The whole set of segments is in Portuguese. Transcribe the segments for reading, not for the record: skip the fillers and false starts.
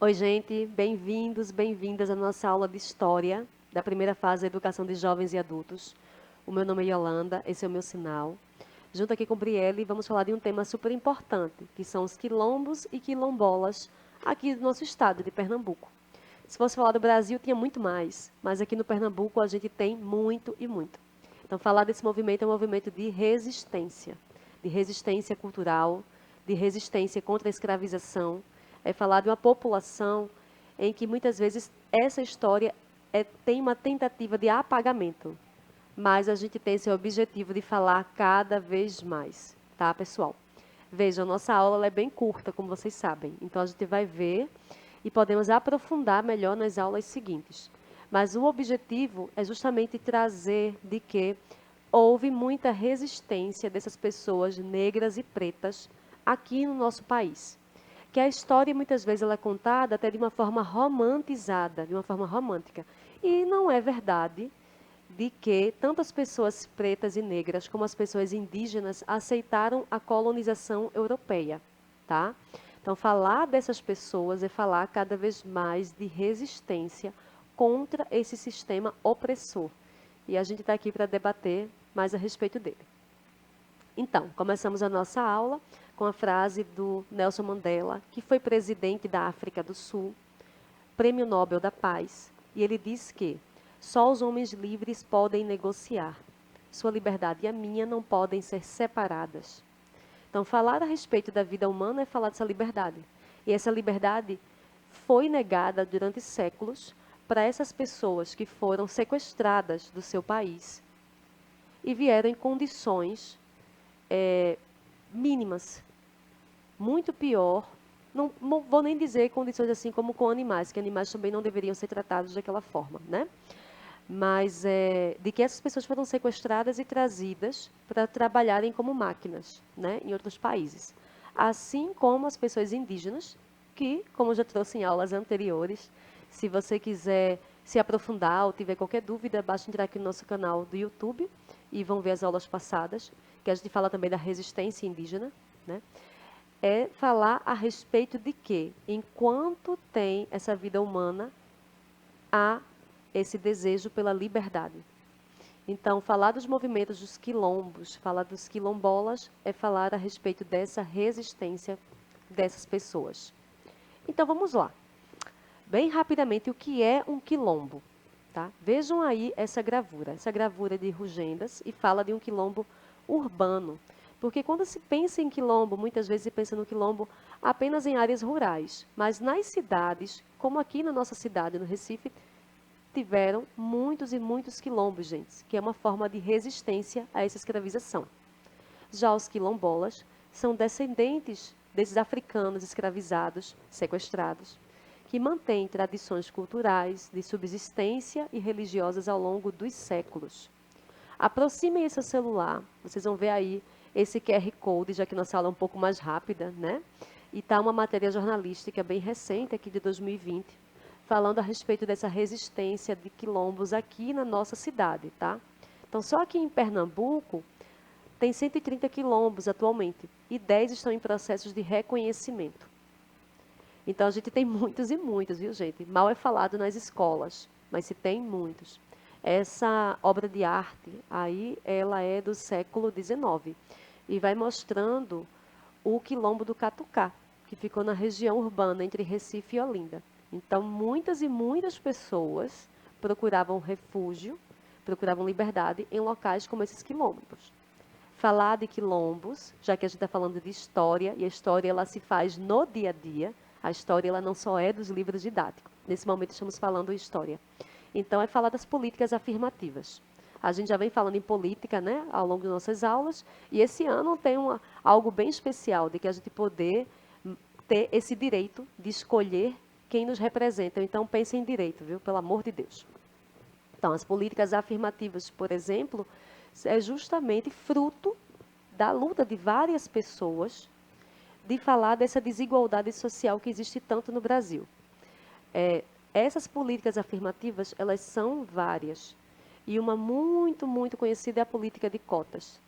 Oi, gente, bem-vindos, bem-vindas à nossa aula de História da primeira fase da Educação de Jovens e Adultos. O meu nome é Yolanda, esse é o meu sinal. Junto aqui com Brielle, vamos falar de um tema super importante, que são os quilombos e quilombolas aqui do nosso estado de Pernambuco. Se fosse falar do Brasil, tinha muito mais, mas aqui no Pernambuco a gente tem muito e muito. Então, falar desse movimento é um movimento de resistência cultural, de resistência contra a escravização. É falar de uma população em que muitas vezes essa história tem uma tentativa de apagamento, mas a gente tem esse objetivo de falar cada vez mais, tá, pessoal? Vejam, nossa aula ela é bem curta, como vocês sabem, então a gente vai ver e podemos aprofundar melhor nas aulas seguintes. Mas o objetivo é justamente trazer de que houve muita resistência dessas pessoas negras e pretas aqui no nosso país. Que a história muitas vezes ela é contada até de uma forma romantizada, de uma forma romântica. E não é verdade de que tanto as pessoas pretas e negras como as pessoas indígenas aceitaram a colonização europeia, tá? Então, falar dessas pessoas é falar cada vez mais de resistência contra esse sistema opressor. E a gente está aqui para debater mais a respeito dele. Então, começamos a nossa aula com a frase do Nelson Mandela, que foi presidente da África do Sul, Prêmio Nobel da Paz, e ele diz que só os homens livres podem negociar. Sua liberdade e a minha não podem ser separadas. Então, falar a respeito da vida humana é falar dessa liberdade. E essa liberdade foi negada durante séculos para essas pessoas que foram sequestradas do seu país e vieram em condições mínimas. Muito pior, não vou nem dizer condições assim como com animais, que animais também não deveriam ser tratados daquela forma, né? Mas de que essas pessoas foram sequestradas e trazidas para trabalharem como máquinas, né, em outros países. Assim como as pessoas indígenas, que, como eu já trouxe em aulas anteriores, se você quiser se aprofundar ou tiver qualquer dúvida, basta entrar aqui no nosso canal do YouTube e vão ver as aulas passadas, que a gente fala também da resistência indígena, né? É falar a respeito de que, enquanto tem essa vida humana, há esse desejo pela liberdade. Então, falar dos movimentos dos quilombos, falar dos quilombolas, é falar a respeito dessa resistência dessas pessoas. Então, vamos lá. Bem rapidamente, o que é um quilombo? Tá? Vejam aí essa gravura. Essa gravura é de Rugendas e fala de um quilombo urbano. Porque quando se pensa em quilombo, muitas vezes se pensa no quilombo apenas em áreas rurais. Mas nas cidades, como aqui na nossa cidade, no Recife, tiveram muitos e muitos quilombos, gente, que é uma forma de resistência a essa escravização. Já os quilombolas são descendentes desses africanos escravizados, sequestrados, que mantêm tradições culturais, de subsistência e religiosas ao longo dos séculos. Aproximem esse celular, vocês vão ver aí esse QR Code, já que nossa aula é um pouco mais rápida, né? E está uma matéria jornalística bem recente, aqui de 2020, falando a respeito dessa resistência de quilombos aqui na nossa cidade, tá? Então, só aqui em Pernambuco, tem 130 quilombos atualmente e 10 estão em processos de reconhecimento. Então, a gente tem muitos e muitos, viu, gente? Mal é falado nas escolas, mas se tem muitos. Essa obra de arte aí, ela é do século XIX e vai mostrando o quilombo do Catucá, que ficou na região urbana entre Recife e Olinda. Então, muitas e muitas pessoas procuravam refúgio, procuravam liberdade em locais como esses quilombos. Falar de quilombos, já que a gente está falando de história, e a história ela se faz no dia a dia, a história ela não só é dos livros didáticos. Nesse momento estamos falando de história. Então, é falar das políticas afirmativas. A gente já vem falando em política, né, ao longo de nossas aulas, e esse ano tem algo bem especial, de que a gente poder ter esse direito de escolher quem nos representa. Então, pense em direito, viu, pelo amor de Deus. Então, as políticas afirmativas, por exemplo, é justamente fruto da luta de várias pessoas de falar dessa desigualdade social que existe tanto no Brasil. Essas políticas afirmativas, elas são várias. E uma muito, muito conhecida é a política de cotas.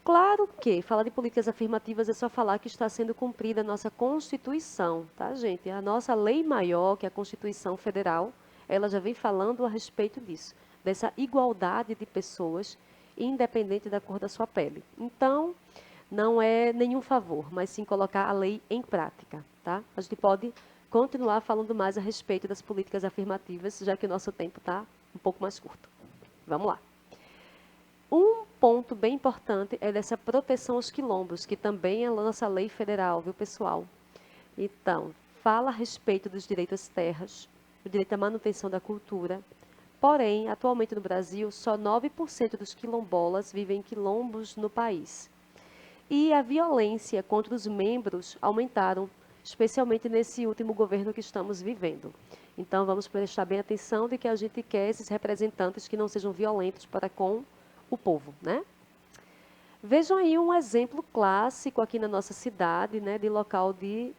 Claro que falar de políticas afirmativas é só falar que está sendo cumprida a nossa Constituição, tá, gente? A nossa lei maior, que é a Constituição Federal, ela já vem falando a respeito disso, dessa igualdade de pessoas, independente da cor da sua pele. Então, não é nenhum favor, mas sim colocar a lei em prática, tá? A gente pode continuar falando mais a respeito das políticas afirmativas, já que o nosso tempo está um pouco mais curto. Vamos lá. Um ponto bem importante é dessa proteção aos quilombos, que também é a nossa lei federal, viu, pessoal? Então, fala a respeito dos direitos às terras, o direito à manutenção da cultura. Porém, atualmente no Brasil, só 9% dos quilombolas vivem em quilombos no país. E a violência contra os membros aumentaram, especialmente nesse último governo que estamos vivendo. Então, vamos prestar bem atenção de que a gente quer esses representantes que não sejam violentos para com o povo, né? Vejam aí um exemplo clássico aqui na nossa cidade, né, de local de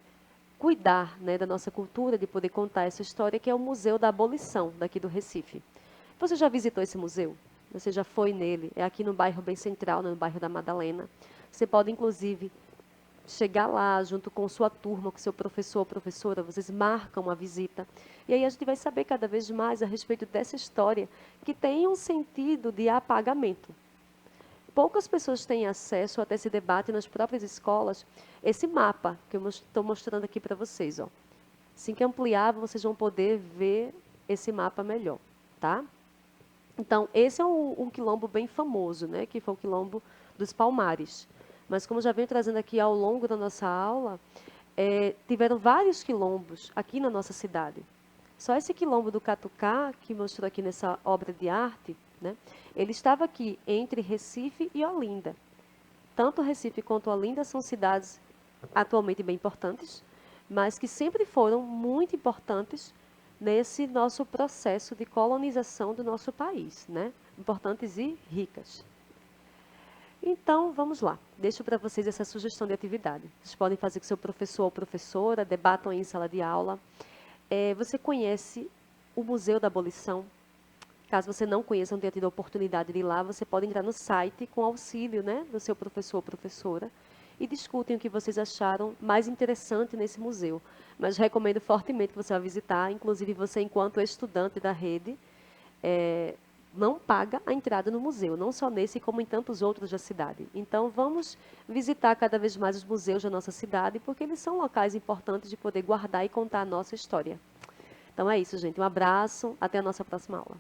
cuidar, né, da nossa cultura, de poder contar essa história, que é o Museu da Abolição, daqui do Recife. Você já visitou esse museu? Você já foi nele? É aqui no bairro bem central, no bairro da Madalena. Você pode, inclusive, chegar lá junto com sua turma, com seu professor ou professora, vocês marcam a visita. E aí a gente vai saber cada vez mais a respeito dessa história, que tem um sentido de apagamento. Poucas pessoas têm acesso até esse debate nas próprias escolas. Esse mapa que eu estou mostrando aqui para vocês, ó. Assim que ampliar, vocês vão poder ver esse mapa melhor, tá? Então, esse é um quilombo bem famoso, né? Que foi o quilombo dos Palmares. Mas como já venho trazendo aqui ao longo da nossa aula, tiveram vários quilombos aqui na nossa cidade. Só esse quilombo do Catucá, que mostrou aqui nessa obra de arte, né? Ele estava aqui entre Recife e Olinda. Tanto Recife quanto Olinda são cidades atualmente bem importantes, mas que sempre foram muito importantes nesse nosso processo de colonização do nosso país, né? Importantes e ricas. Então, vamos lá. Deixo para vocês essa sugestão de atividade. Vocês podem fazer com seu professor ou professora, debatam aí em sala de aula. Você conhece o Museu da Abolição? Caso você não conheça, não tenha tido a oportunidade de ir lá, você pode entrar no site com auxílio, né, do seu professor ou professora e discutem o que vocês acharam mais interessante nesse museu. Mas recomendo fortemente que você vá visitar, inclusive você, enquanto estudante da rede, não paga a entrada no museu, não só nesse, como em tantos outros da cidade. Então, vamos visitar cada vez mais os museus da nossa cidade, porque eles são locais importantes de poder guardar e contar a nossa história. Então é isso, gente. Um abraço, até a nossa próxima aula.